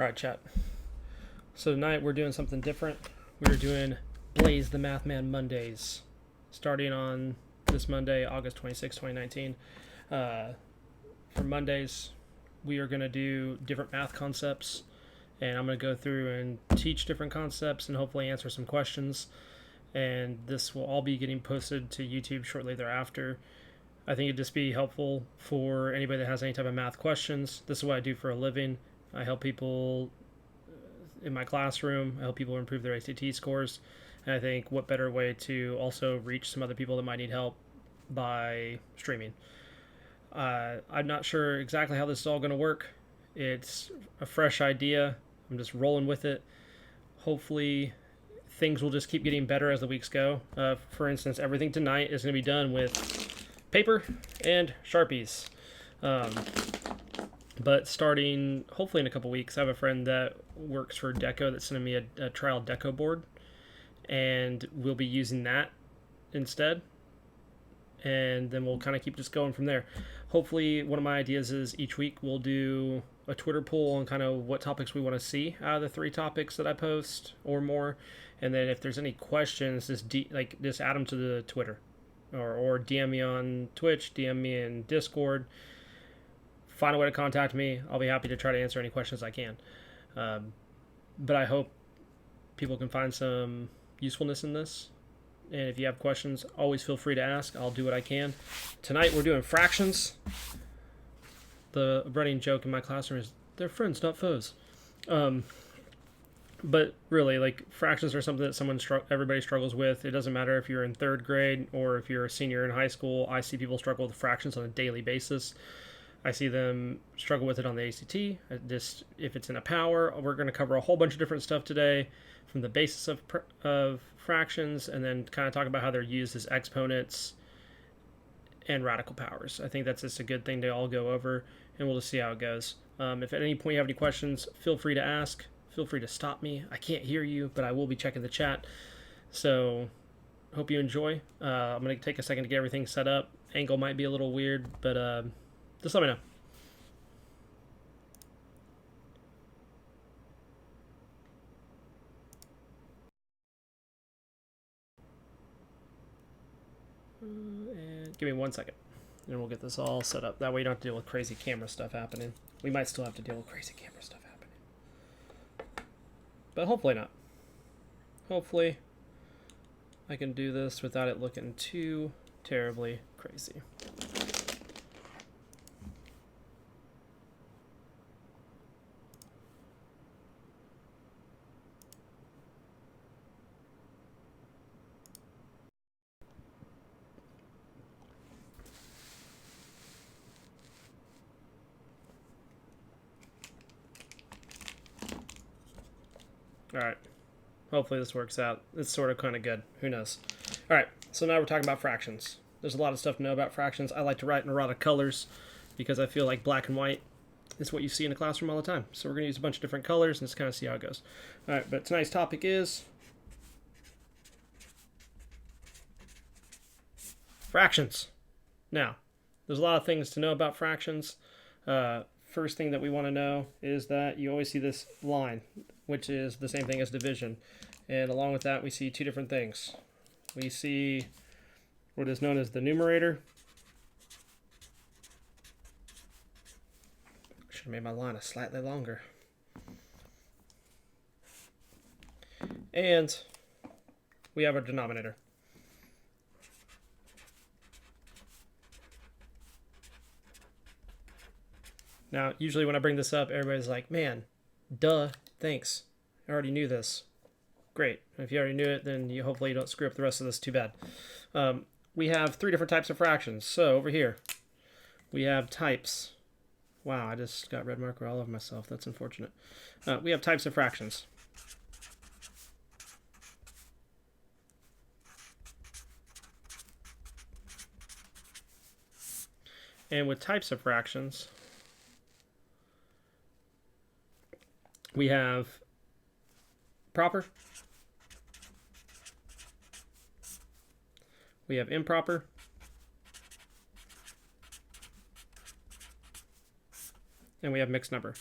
All right, chat. So tonight we're doing something different. We're doing Blaze the Mathman Mondays, starting on this Monday, August 26, 2019. For Mondays, we are going to do different math concepts, and I'm going to go through and teach different concepts and hopefully answer some questions. And this will all be getting posted to YouTube shortly thereafter. I think it'd just be helpful for anybody that has any type of math questions. This is what I do for a living. I help people in my classroom. I help people improve their ACT scores. And I think what better way to also reach some other people that might need help by streaming. I'm not sure exactly how this is all going to work. It's a fresh idea. I'm just rolling with it. Hopefully, things will just keep getting better as the weeks go. For instance, everything tonight is going to be done with paper and Sharpies. But starting hopefully in a couple weeks, I have a friend that works for Deco that's sending me a trial Deco board, and we'll be using that instead. And then we'll kind of keep just going from there. Hopefully, one of my ideas is each week we'll do a Twitter poll on kind of what topics we want to see out of the 3 topics that I post or more. And then if there's any questions, just add them to the Twitter, or DM me on Twitch, DM me in Discord. Find a way to contact me. I'll be happy to try to answer any questions I can. But I hope people can find some usefulness in this. And if you have questions, always feel free to ask. I'll do what I can. Tonight we're doing fractions. The running joke in my classroom is they're friends, not foes. But really, fractions are something that everybody struggles with. It doesn't matter if you're in 3rd grade or if you're a senior in high school. I see people struggle with fractions on a daily basis. I see them struggle with it on the ACT. If it's in a power, we're going to cover a whole bunch of different stuff today, from the basis of fractions, and then kind of talk about how they're used as exponents and radical powers. I think that's just a good thing to all go over, and we'll just see how it goes. If at any point you have any questions, feel free to ask. Feel free to stop me. I can't hear you, but I will be checking the chat. So hope you enjoy. I'm going to take a second to get everything set up. Angle might be a little weird, but just let me know. And give me 1 second, and we'll get this all set up. That way you don't have to deal with crazy camera stuff happening. We might still have to deal with crazy camera stuff happening, but hopefully not. Hopefully I can do this without it looking too terribly crazy. Alright, hopefully this works out. It's sort of kind of good. Who knows? Alright, so now we're talking about fractions. There's a lot of stuff to know about fractions. I like to write in a lot of colors because I feel like black and white is what you see in a classroom all the time. So we're going to use a bunch of different colors and just kind of see how it goes. Alright, but tonight's topic is fractions. Now, there's a lot of things to know about fractions. First thing that we want to know is that you always see this line, which is the same thing as division. And along with that, we see 2 different things. We see what is known as the numerator. I should have made my line a slightly longer. And we have our denominator. Now, usually when I bring this up, everybody's like, man, duh, thanks. I already knew this. Great. If you already knew it, then hopefully you don't screw up the rest of this too bad. We have 3 different types of fractions. So over here, we have types. Wow, I just got red marker all over myself. That's unfortunate. We have types of fractions. And with types of fractions, we have proper, we have improper, and we have mixed number.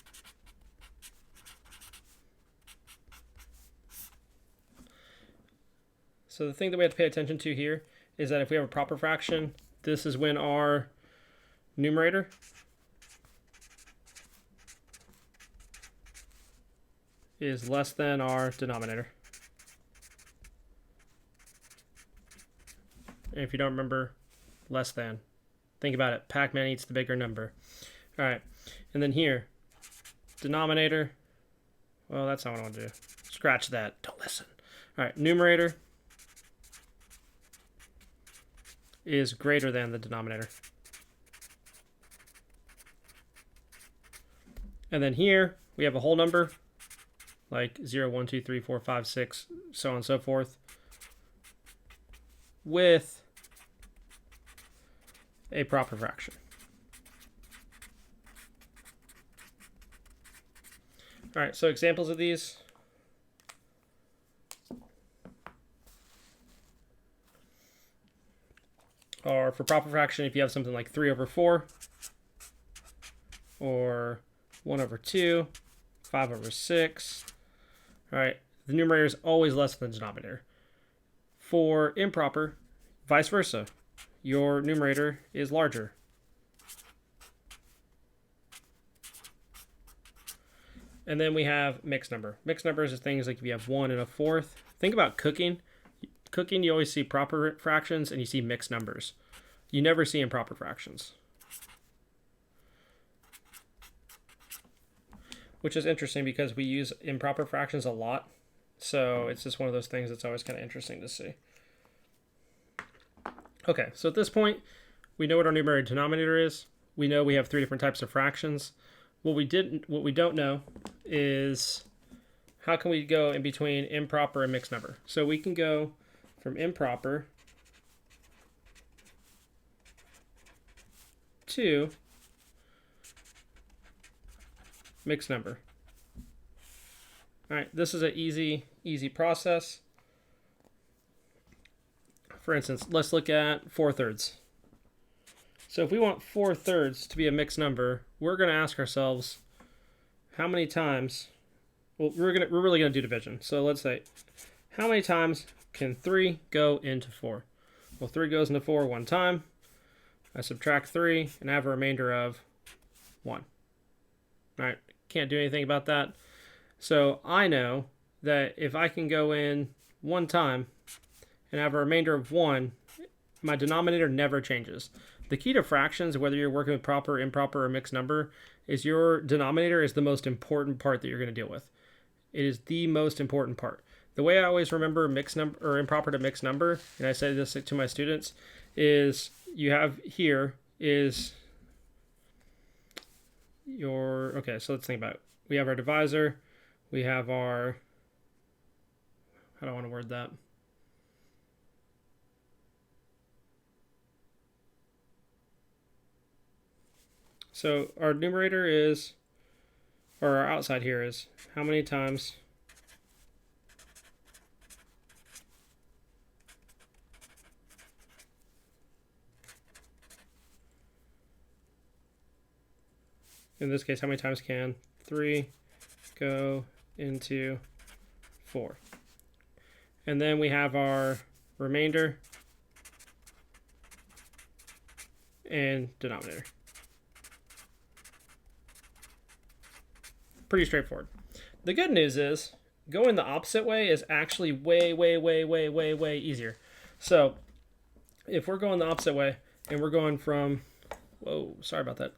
So the thing that we have to pay attention to here is that if we have a proper fraction, this is when our numerator is less than our denominator. And if you don't remember, less than. Think about it. Pac-Man eats the bigger number. All right. And then here, denominator. Well, that's not what I want to do. Scratch that. Don't listen. All right. Numerator is greater than the denominator. And then here, we have a whole number, like 0, 1, 2, 3, 4, 5, 6, so on and so forth, with a proper fraction. All right, so examples of these. Are for proper fraction if you have something like 3 over 4, or 1 over 2, 5 over 6. All right, the numerator is always less than the denominator. For improper, vice versa. Your numerator is larger. And then we have mixed number. Mixed numbers is things like if you have 1 and a fourth. Think about cooking. Cooking, you always see proper fractions and you see mixed numbers. You never see improper fractions. Which is interesting because we use improper fractions a lot. So it's just one of those things that's always kind of interesting to see. Okay, so at this point, we know what our numerator and denominator is. We know we have 3 different types of fractions. What we don't know is how can we go in between improper and mixed number. So we can go from improper to mixed number. All right, this is an easy process. For instance, let's look at 4/3. So if we want 4/3 to be a mixed number, we're going to ask ourselves how many times. Well, we're really going to do division. So let's say, how many times can 3 go into 4? Well, 3 goes into 4 one time. I subtract 3 and I have a remainder of 1. All right, can't do anything about that. So I know that if I can go in one time and have a remainder of 1, my denominator never changes. The key to fractions, whether you're working with proper, improper, or mixed number, is your denominator is the most important part that you're going to deal with. It is the most important part. The way I always remember mixed number or improper to mixed number, and I say this to my students, is you have here is your, okay, so let's think about it. We have our divisor, we have our, how do I want to word that? So our numerator is, or our outside here is, how many times in this case, how many times can 3 go into 4? And then we have our remainder and denominator. Pretty straightforward. The good news is going the opposite way is actually way easier. So if we're going the opposite way and we're going from, whoa, sorry about that.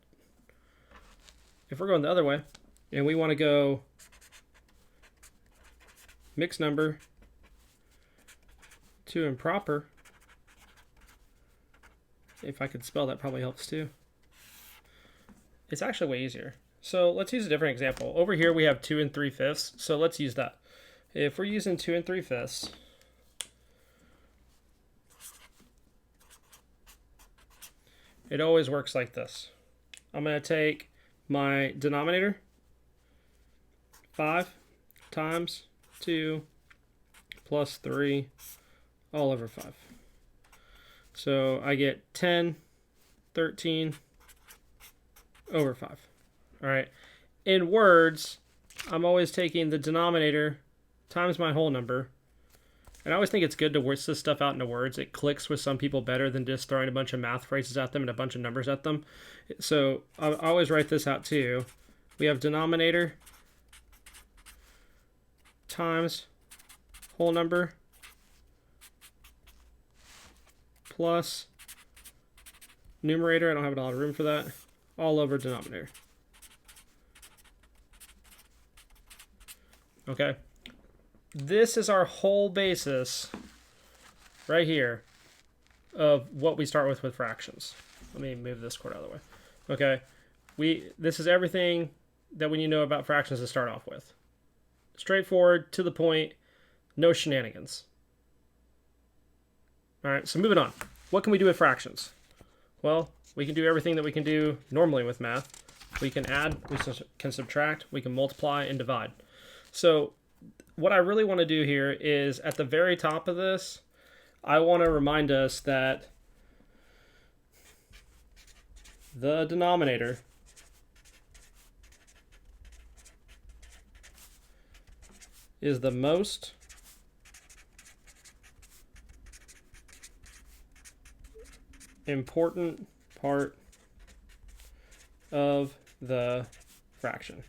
If we're going the other way and we want to go mixed number to improper, if I could spell that probably helps too. It's actually way easier. So let's use a different example. Over here we have 2 3/5. So let's use that. If we're using 2 3/5, it always works like this. I'm going to take my denominator, 5 times 2 plus 3 all over 5. So I get 10, 13 over 5. All right. In words, I'm always taking the denominator times my whole number And I always think it's good to work this stuff out into words. It clicks with some people better than just throwing a bunch of math phrases at them and a bunch of numbers at them. So I always write this out too. We have denominator times whole number plus numerator, I don't have a lot of room for that, all over denominator. Okay. This is our whole basis right here of what we start with fractions. Let me move this cord out of the way. Okay. This is everything that we need to know about fractions to start off with. Straightforward, to the point, no shenanigans. All right, so moving on. What can we do with fractions? Well, we can do everything that we can do normally with math. We can add, we can subtract, we can multiply and divide. So what I really want to do here is at the very top of this, I want to remind us that the denominator is the most important part of the fraction.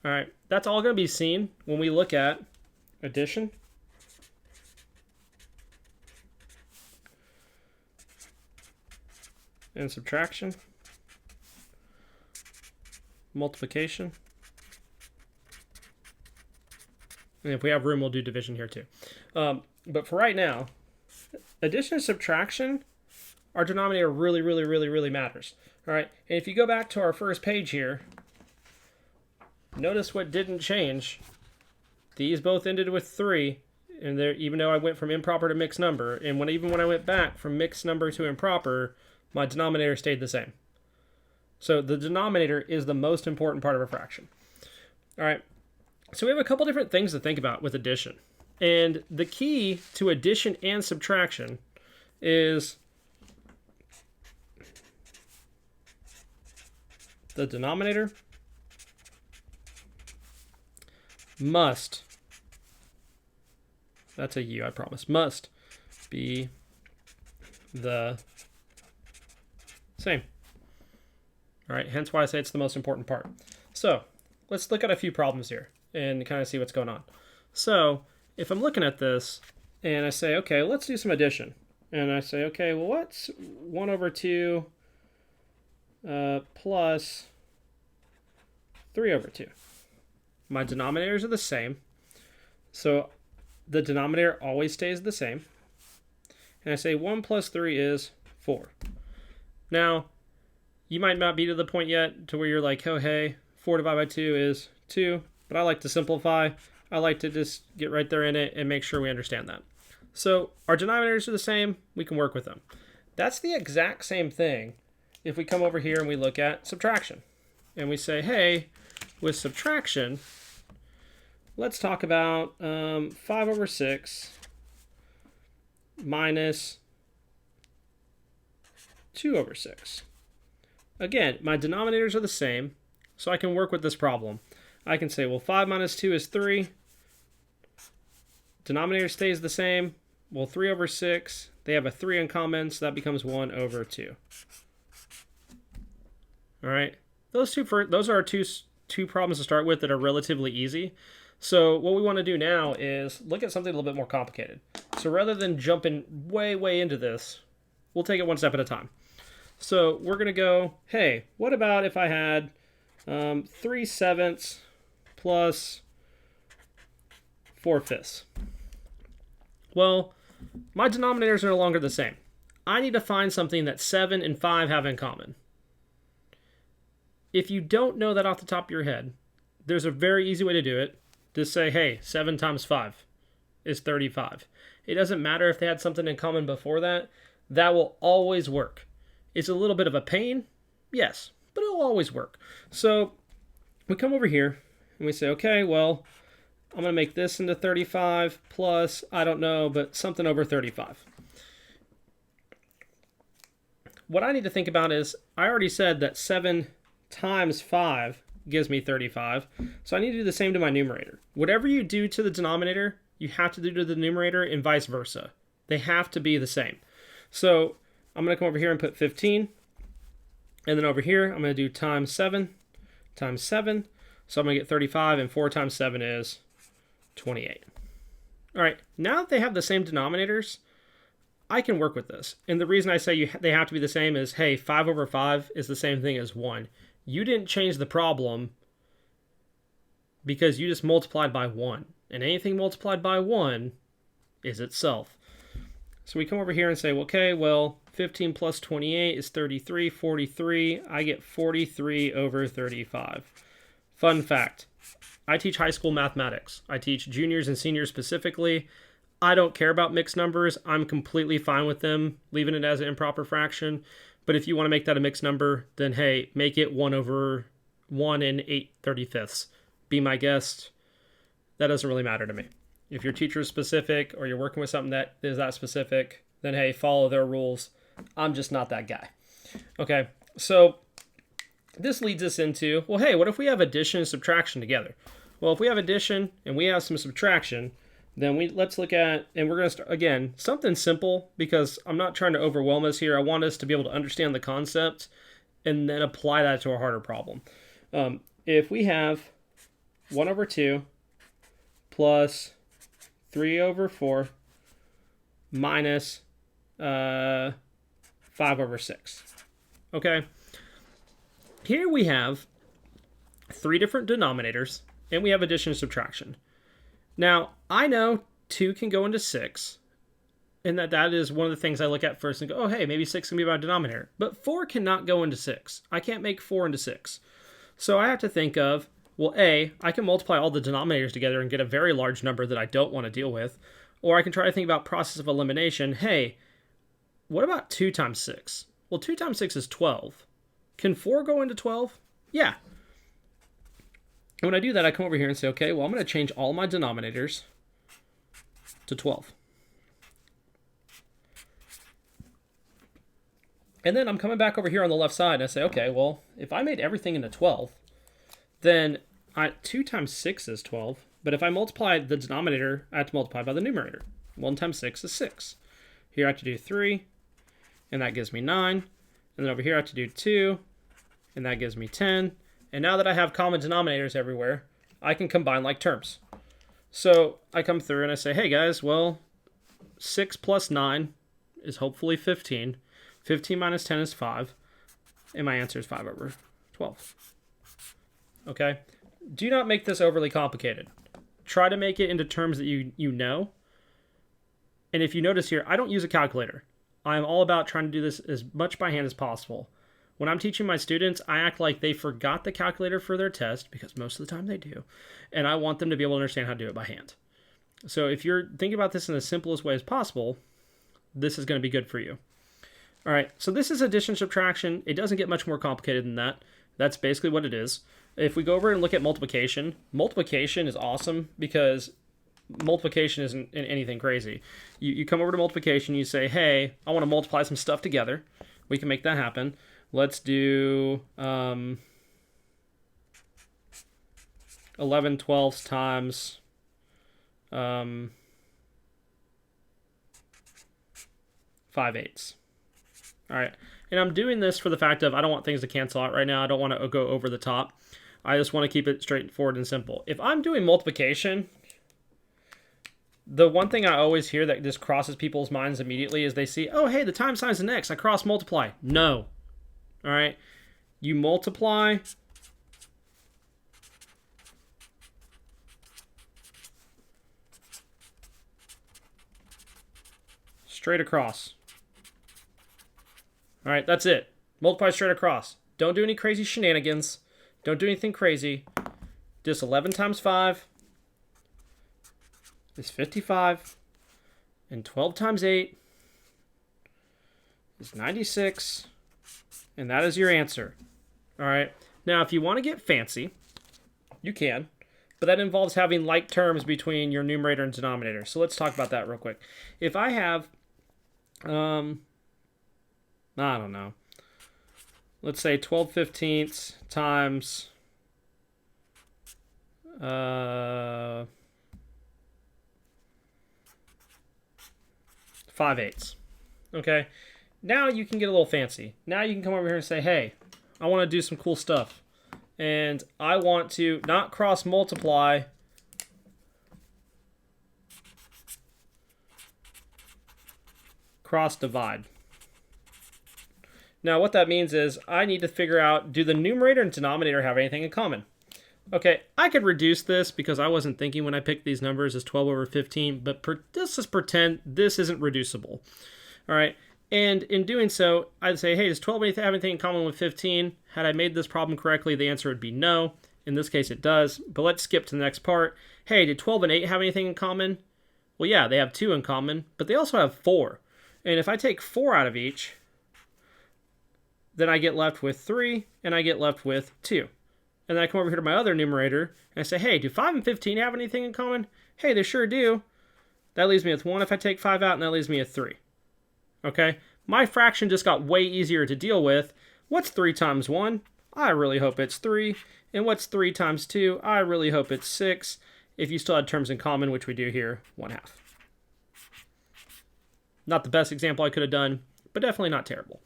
All right, that's all going to be seen when we look at addition and subtraction, multiplication, and if we have room, we'll do division here too. But for right now, addition and subtraction, our denominator really matters. All right, and if you go back to our first page here, notice what didn't change. These both ended with 3, and there, even though I went from improper to mixed number, and even when I went back from mixed number to improper, my denominator stayed the same. So the denominator is the most important part of a fraction. All right, so we have a couple different things to think about with addition. And the key to addition and subtraction is the denominator must, that's a U, I promise, must be the same. All right, hence why I say it's the most important part. So let's look at a few problems here and kind of see what's going on. So if I'm looking at this and I say, okay, let's do some addition. And I say, okay, well, what's 1 over 2 plus 3 over 2? My denominators are the same. So the denominator always stays the same. And I say 1 plus 3 is 4. Now, you might not be to the point yet to where you're like, oh, hey, 4 divided by 2 is 2. But I like to simplify. I like to just get right there in it and make sure we understand that. So our denominators are the same. We can work with them. That's the exact same thing if we come over here and we look at subtraction. And we say, hey, with subtraction, let's talk about 5 over 6 minus 2 over 6. Again, my denominators are the same, so I can work with this problem. I can say, well, 5 minus 2 is 3. Denominator stays the same. Well, 3 over 6, they have a 3 in common, so that becomes 1 over 2. All right, those are our two problems to start with that are relatively easy. So what we want to do now is look at something a little bit more complicated. So rather than jumping way into this, we'll take it one step at a time. So we're going to go, hey, what about if I had 3/7 plus 4/5? Well, my denominators are no longer the same. I need to find something that 7 and 5 have in common. If you don't know that off the top of your head, there's a very easy way to do it. Just say, hey, 7 times 5 is 35. It doesn't matter if they had something in common before that. That will always work. It's a little bit of a pain, yes, but it'll always work. So we come over here and we say, okay, well, I'm going to make this into 35 plus, I don't know, but something over 35. What I need to think about is, I already said that 7 times 5 gives me 35. So I need to do the same to my numerator. Whatever you do to the denominator, you have to do to the numerator and vice versa. They have to be the same. So I'm going to come over here and put 15. And then over here, I'm going to do times 7 times 7. So I'm going to get 35, and 4 times 7 is 28. All right, now that they have the same denominators, I can work with this. And the reason I say they have to be the same is, hey, 5 over 5 is the same thing as 1. You didn't change the problem because you just multiplied by 1. And anything multiplied by 1 is itself. So we come over here and say, okay, well, 15 plus 28 is 33, 43. I get 43 over 35. Fun fact, I teach high school mathematics. I teach juniors and seniors specifically. I don't care about mixed numbers. I'm completely fine with them leaving it as an improper fraction. But if you want to make that a mixed number, then hey, make it 1 over 1 and 8/35. Be my guest. That doesn't really matter to me. If your teacher is specific or you're working with something that is that specific, then hey, follow their rules. I'm just not that guy. Okay, so this leads us into, well, hey, what if we have addition and subtraction together? Well, if we have addition and we have some subtraction, then let's look at, and we're going to start, again, something simple, because I'm not trying to overwhelm us here. I want us to be able to understand the concept and then apply that to a harder problem. If we have 1 over 2 plus 3 over 4 minus 5 over 6. Okay? Here we have 3 different denominators, and we have addition and subtraction. Now, I know 2 can go into 6, and that is one of the things I look at first and go, oh, hey, maybe 6 can be my denominator. But 4 cannot go into 6. I can't make 4 into 6. So I have to think of, well, A, I can multiply all the denominators together and get a very large number that I don't want to deal with. Or I can try to think about process of elimination. Hey, what about 2 times 6? Well, 2 times 6 is 12. Can 4 go into 12? Yeah. And when I do that, I come over here and say, okay, well, I'm going to change all my denominators to 12. And then I'm coming back over here on the left side and I say, okay, well, if I made everything into 12, then 2 times 6 is 12. But if I multiply the denominator, I have to multiply by the numerator. 1 times 6 is 6. Here I have to do 3, and that gives me 9. And then over here I have to do 2, and that gives me 10. And now that I have common denominators everywhere, I can combine like terms. So I come through and I say, hey guys, well, 6 plus 9 is hopefully 15. 15 minus 10 is 5. And my answer is 5 over 12. Okay? Do not make this overly complicated. Try to make it into terms that you know. And if you notice here, I don't use a calculator. I'm all about trying to do this as much by hand as possible. When I'm teaching my students, I act like they forgot the calculator for their test, because most of the time they do, and I want them to be able to understand how to do it by hand. So if you're thinking about this in the simplest way as possible, this is going to be good for you. All right, so this is addition, subtraction. It doesn't get much more complicated than that. That's basically what it is. If we go over and look at multiplication, multiplication is awesome because multiplication isn't anything crazy. You come over to multiplication, you say, hey, I want to multiply some stuff together. We can make that happen. Let's do 11 twelfths times 5 eighths. All right. And I'm doing this for the fact of I don't want things to cancel out right now. I don't want to go over the top. I just want to keep it straightforward and simple. If I'm doing multiplication, the one thing I always hear that just crosses people's minds immediately is they see, oh, hey, the time sign's an X. I cross multiply. No. All right. You multiply straight across. All right, that's it. Multiply straight across. Don't do any crazy shenanigans. Don't do anything crazy. Just 11 times 5 is 55. And 12 times 8 is 96. And that is your answer. All right. Now, if you want to get fancy, you can. But that involves having like terms between your numerator and denominator. So let's talk about that real quick. If I have, I don't know. Let's say 12/15 times 5/8. Okay. Now you can get a little fancy. Now you can come over here and say, hey, I want to do some cool stuff. And I want to not cross multiply cross divide. Now what that means is I need to figure out, do the numerator and denominator have anything in common? Okay, I could reduce this because I wasn't thinking when I picked these numbers as 12 over 15, but let's just pretend this isn't reducible. All right, and in doing so, I'd say, hey, does 12 have anything in common with 15? Had I made this problem correctly, the answer would be no. In this case, it does, but let's skip to the next part. Hey, did 12 and 8 have anything in common? Well, yeah, they have 2 in common, but they also have 4. And if I take 4 out of each, then I get left with 3, and I get left with 2. And then I come over here to my other numerator, and I say, hey, do 5 and 15 have anything in common? Hey, they sure do. That leaves me with 1 if I take 5 out, and that leaves me with 3. Okay? My fraction just got way easier to deal with. What's 3 times 1? I really hope it's 3. And what's 3 times 2? I really hope it's 6. If you still had terms in common, which we do here, 1/2. Not the best example I could have done, but definitely not terrible.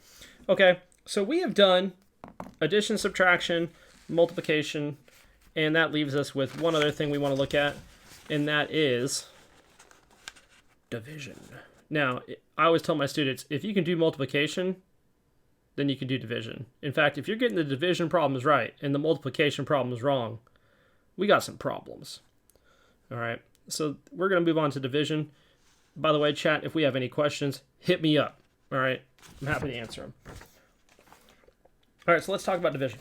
Okay, so we have done addition, subtraction, multiplication, and that leaves us with one other thing we want to look at, and that is division. Now, I always tell my students, if you can do multiplication, then you can do division. In fact, if you're getting the division problems right and the multiplication problems wrong, we got some problems. All right, so we're going to move on to division. By the way, chat, if we have any questions, hit me up. All right, I'm happy to answer them. All right, so let's talk about division.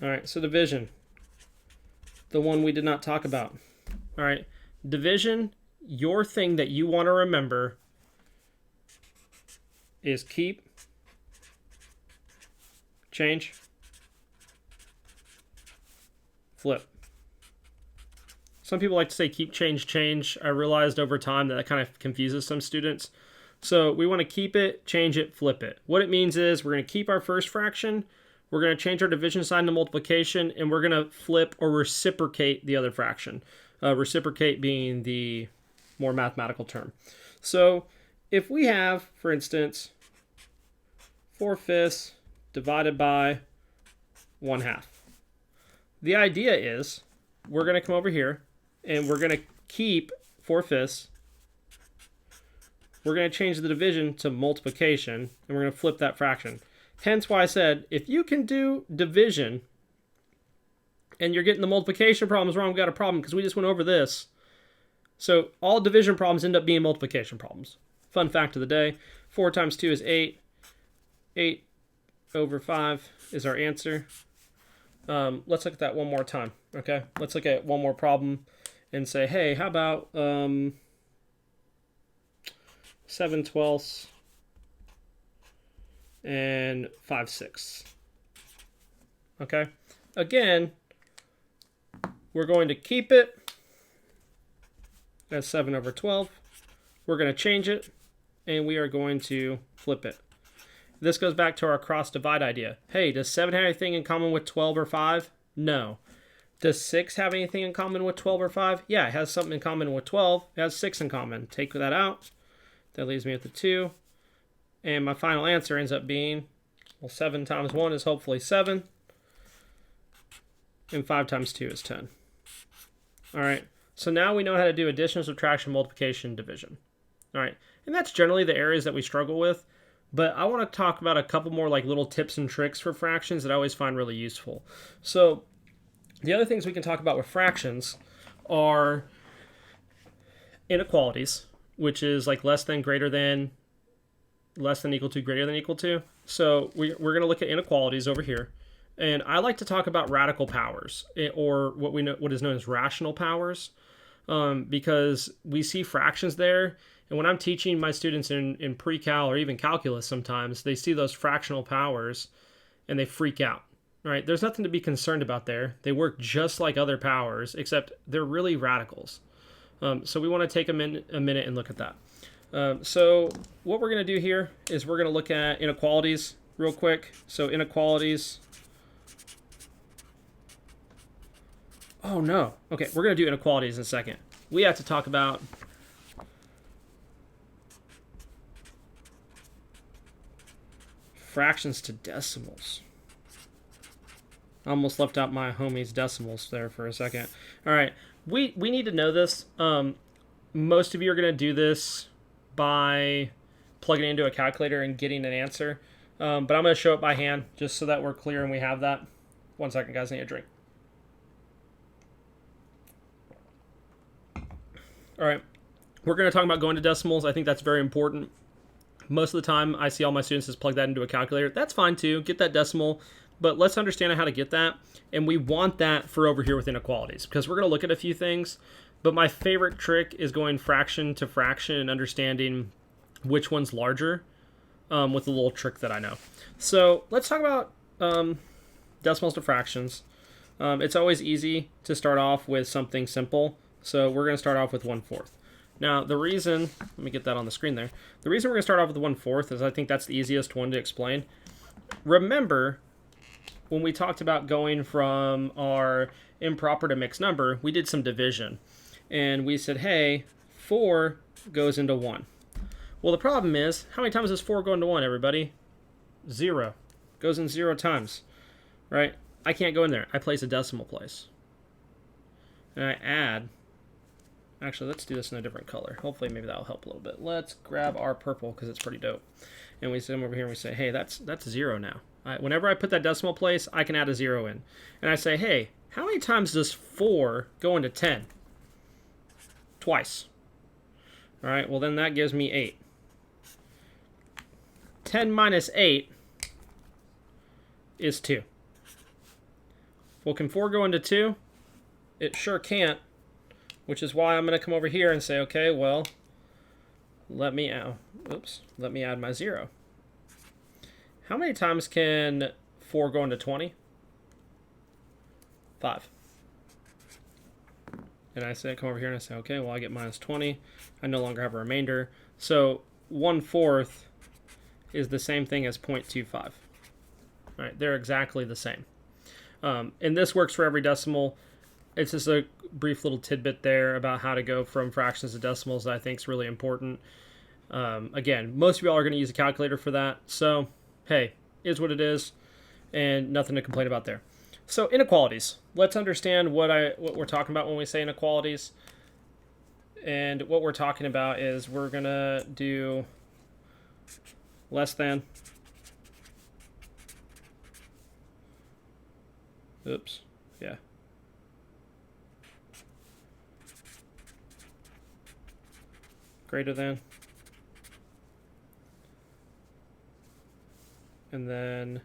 All right, so division, the one we did not talk about. All right, division, your thing that you want to remember is keep, change, flip. Some people like to say keep, change, change. I realized over time that kind of confuses some students. So we want to keep it, change it, flip it. What it means is we're going to keep our first fraction, we're going to change our division sign to multiplication, and we're going to flip or reciprocate the other fraction. Reciprocate being the more mathematical term. So if we have, for instance, 4/5 divided by 1/2. The idea is we're going to come over here and we're going to keep 4/5. We're going to change the division to multiplication, and we're going to flip that fraction. Hence why I said, if you can do division and you're getting the multiplication problems wrong, we've got a problem because we just went over this. So all division problems end up being multiplication problems. Fun fact of the day, 4 times 2 is 8. 8 over 5 is our answer. Let's look at that one more time, okay? Let's look at one more problem and say, hey, how about 7/12 and 5/6. Okay? Again, we're going to keep it as 7/12. We're going to change it, and we are going to flip it. This goes back to our cross-divide idea. Hey, does 7 have anything in common with 12 or 5? No. Does 6 have anything in common with 12 or 5? Yeah, it has something in common with 12. It has 6 in common. Take that out. That leaves me with the 2. And my final answer ends up being, well, 7 times 1 is hopefully 7. And 5 times 2 is 10. All right. So now we know how to do addition, subtraction, multiplication, division. All right. And that's generally the areas that we struggle with. But I want to talk about a couple more like little tips and tricks for fractions that I always find really useful. So the other things we can talk about with fractions are inequalities, which is like less than, greater than, less than, equal to, greater than, equal to. So we're going to look at inequalities over here. And I like to talk about radical powers, or what is known as rational powers, because we see fractions there. And when I'm teaching my students in pre-cal or even calculus sometimes, they see those fractional powers and they freak out, right? There's nothing to be concerned about there. They work just like other powers, except they're really radicals. So we want to take a minute and look at that. So what we're going to do here is we're going to look at inequalities real quick. So inequalities. Oh, no. Okay, we're going to do inequalities in a second. We have to talk about fractions to decimals. I almost left out my homie's decimals there for a second. All right, we need to know this. Most of you are going to do this by plugging it into a calculator and getting an answer. But I'm going to show it by hand just so that we're clear and we have that. 1 second, guys. I need a drink. All right, we're going to talk about going to decimals. I think that's very important. Most of the time, I see all my students just plug that into a calculator. That's fine too. Get that decimal. But let's understand how to get that. And we want that for over here with inequalities because we're going to look at a few things. But my favorite trick is going fraction to fraction and understanding which one's larger with a little trick that I know. So let's talk about decimals to fractions. It's always easy to start off with something simple. So we're going to start off with 1/4. Now, the reason, let me get that on the screen there. The reason we're going to start off with 1/4 is I think that's the easiest one to explain. Remember, when we talked about going from our improper to mixed number, we did some division. And we said, hey, 4 goes into 1. Well, the problem is, how many times does 4 go into 1, everybody? 0. Goes in 0 times, right? I can't go in there. I place a decimal place. And I add. Actually, let's do this in a different color. Hopefully, maybe that'll help a little bit. Let's grab our purple because it's pretty dope. And we come over here and we say, hey, that's 0 now. Whenever I put that decimal place, I can add a 0 in. And I say, hey, how many times does 4 go into 10? Twice. All right, well, then that gives me 8. 10 minus 8 is 2. Well, can 4 go into 2? It sure can't. Which is why I'm going to come over here and say, okay, well, let me add my 0. How many times can 4 go into 20? 5. And I say, come over here and I say, okay, well, I get minus 20. I no longer have a remainder. So 1/4 is the same thing as 0.25. All right, they're exactly the same. And this works for every decimal. It's just a brief little tidbit there about how to go from fractions to decimals that I think is really important. Again, most of y'all are going to use a calculator for that. So, hey, is what it is, and nothing to complain about there. So, inequalities. Let's understand what we're talking about when we say inequalities. And what we're talking about is we're going to do less than. Oops. Yeah. Greater than. And then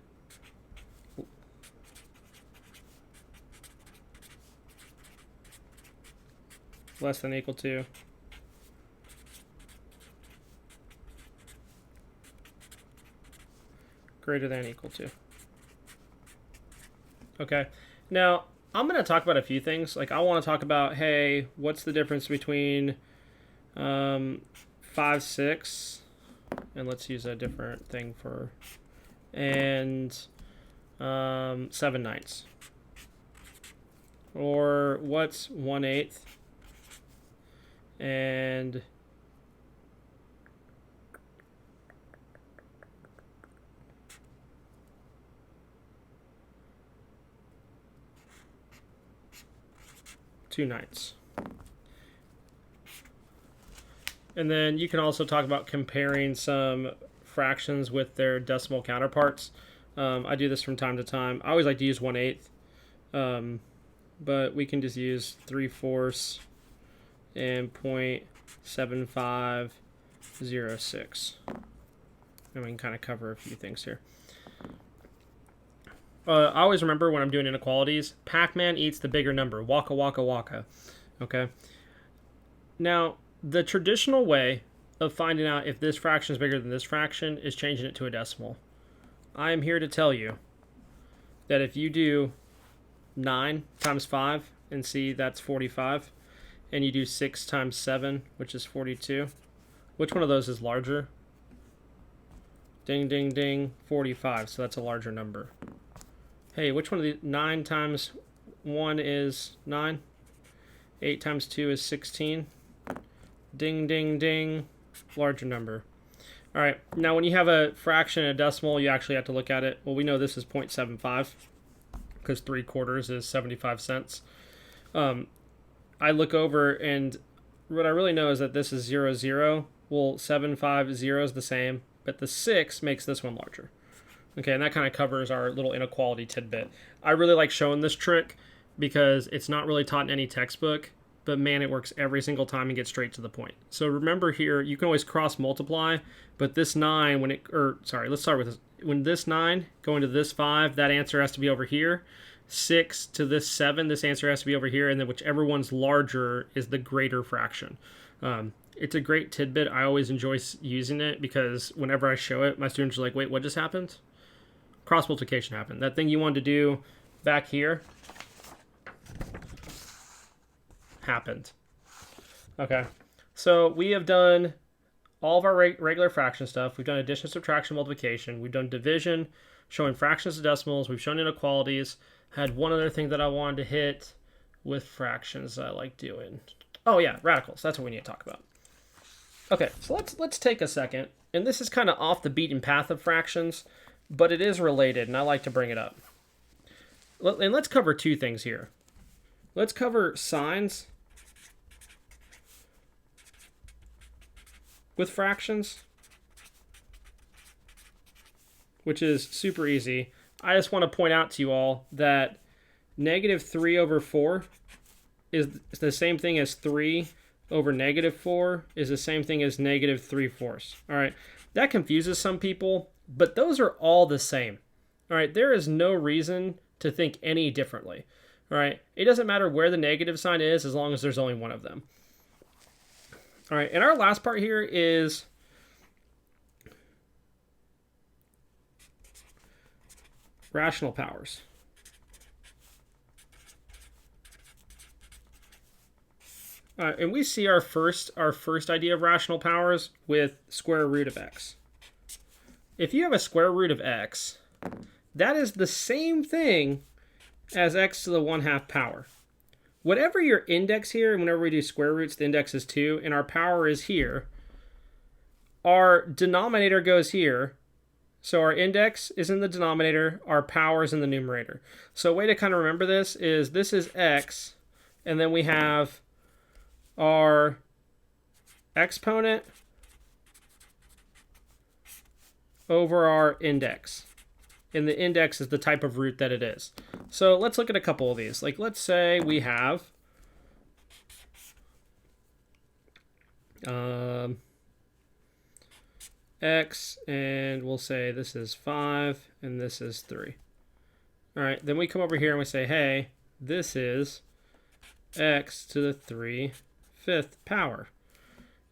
less than equal to. Greater than equal to. Okay. Now, I'm going to talk about a few things. Like, I want to talk about, hey, what's the difference between 5/6, and let's use a different thing for, and 7/9. Or what's 1/8 and 2/9. And then you can also talk about comparing some fractions with their decimal counterparts. I do this from time to time. I always like to use 1/8, but we can just use 3/4 and 0.7506. And we can kind of cover a few things here. I always remember when I'm doing inequalities, Pac-Man eats the bigger number. Waka, waka, waka. Okay? Now, the traditional way of finding out if this fraction is bigger than this fraction is changing it to a decimal. I am here to tell you that if you do 9 times 5 and see that's 45, and you do 6 times 7, which is 42, Which one of those is larger? Ding, ding, ding. 45. So that's a larger number. Hey, which one of the 9 times 1 is 9? 8 times 2 is 16. Ding, ding, ding. Larger number. All right. Now, when you have a fraction and a decimal, you actually have to look at it. Well, we know this is 0.75 because 3/4 is 75 cents. I look over, and what I really know is that this is 0, 0. Well, 750 is the same, but the 6 makes this one larger. Okay, and that kind of covers our little inequality tidbit. I really like showing this trick because it's not really taught in any textbook, but man, it works every single time and gets straight to the point. So remember here, you can always cross multiply, but this 9, let's start with this. When this 9 going to this 5, that answer has to be over here. 6 to this 7, this answer has to be over here, and then whichever one's larger is the greater fraction. It's a great tidbit. I always enjoy using it because whenever I show it, my students are like, wait, what just happened? Cross multiplication happened. That thing you wanted to do back here happened. Okay, so we have done all of our regular fraction stuff. We've done addition, subtraction, multiplication. We've done division, showing fractions to decimals. We've shown inequalities. Had one other thing that I wanted to hit with fractions that I like doing. Oh yeah, radicals. That's what we need to talk about. Okay, so let's take a second, and this is kind of off the beaten path of fractions, but it is related, and I like to bring it up. And let's cover two things here. Let's cover signs with fractions, which is super easy. I just want to point out to you all that -3/4 is the same thing as 3/-4 is the same thing as -3/4. All right, that confuses some people, but those are all the same. All right, there is no reason to think any differently. All right, it doesn't matter where the negative sign is as long as there's only one of them. All right, and our last part here is rational powers. And we see our first idea of rational powers with square root of x. If you have a square root of x, that is the same thing as x to the 1/2 power. Whatever your index here, whenever we do square roots, the index is 2, and our power is here. Our denominator goes here. So our index is in the denominator, our power is in the numerator. So a way to kind of remember this is x, and then we have our exponent over our index. And the index is the type of root that it is. So let's look at a couple of these. Like, let's say we have x, and we'll say this is 5 and this is 3. All right, then we come over here and we say, hey, this is x to the 3/5 power.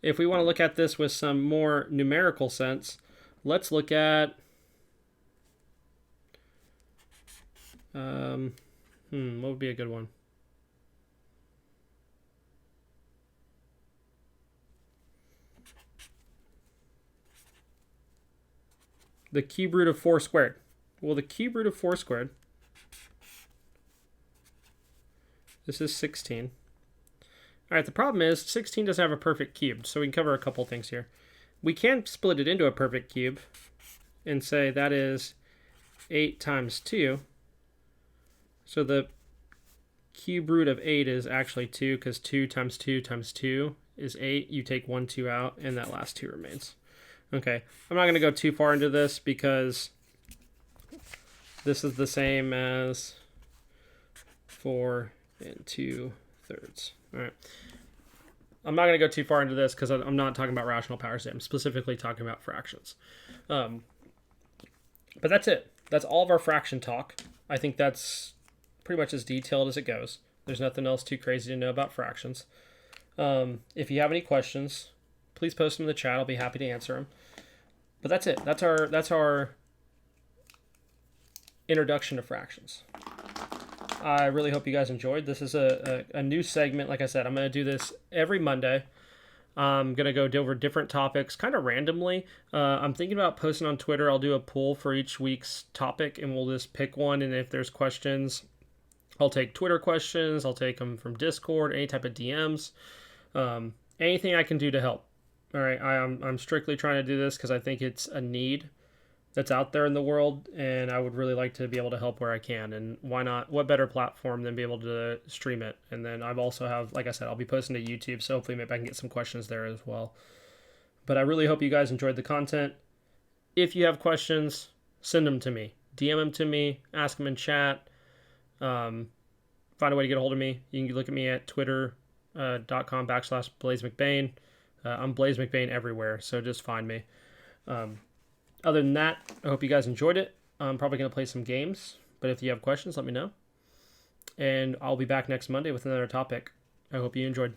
If we want to look at this with some more numerical sense, let's look at what would be a good one? The cube root of 4 squared. Well, the cube root of 4 squared, this is 16. All right, the problem is 16 doesn't have a perfect cube, so we can cover a couple things here. We can split it into a perfect cube and say that is 8 times 2. So the cube root of 8 is actually 2, because 2 times 2 times 2 is 8. You take 1, 2 out, and that last 2 remains. Okay, I'm not going to go too far into this because this is the same as 4 2/3. All right. I'm not going to go too far into this because I'm not talking about rational powers yet. I'm specifically talking about fractions. But that's it. That's all of our fraction talk. I think that's pretty much as detailed as it goes. There's nothing else too crazy to know about fractions. If you have any questions, please post them in the chat. I'll be happy to answer them. But that's it. That's our introduction to fractions. I really hope you guys enjoyed. This is a new segment. Like I said, I'm going to do this every Monday. I'm going to go over different topics kind of randomly. I'm thinking about posting on Twitter. I'll do a poll for each week's topic and we'll just pick one. And if there's questions, I'll take Twitter questions. I'll take them from Discord, any type of DMs, anything I can do to help. All right. I'm strictly trying to do this because I think it's a need that's out there in the world, and I would really like to be able to help where I can. And why not? What better platform than be able to stream it? And then I've also have, like I said, I'll be posting to YouTube, so hopefully maybe I can get some questions there as well. But I really hope you guys enjoyed the content. If you have questions, send them to me, DM them to me, ask them in chat. Find a way to get a hold of me. You can look at me at twitter.com/Blaze McBain. I'm Blaze McBain everywhere, so just find me. Other than that, I hope you guys enjoyed it. I'm probably going to play some games, but if you have questions, let me know. And I'll be back next Monday with another topic. I hope you enjoyed.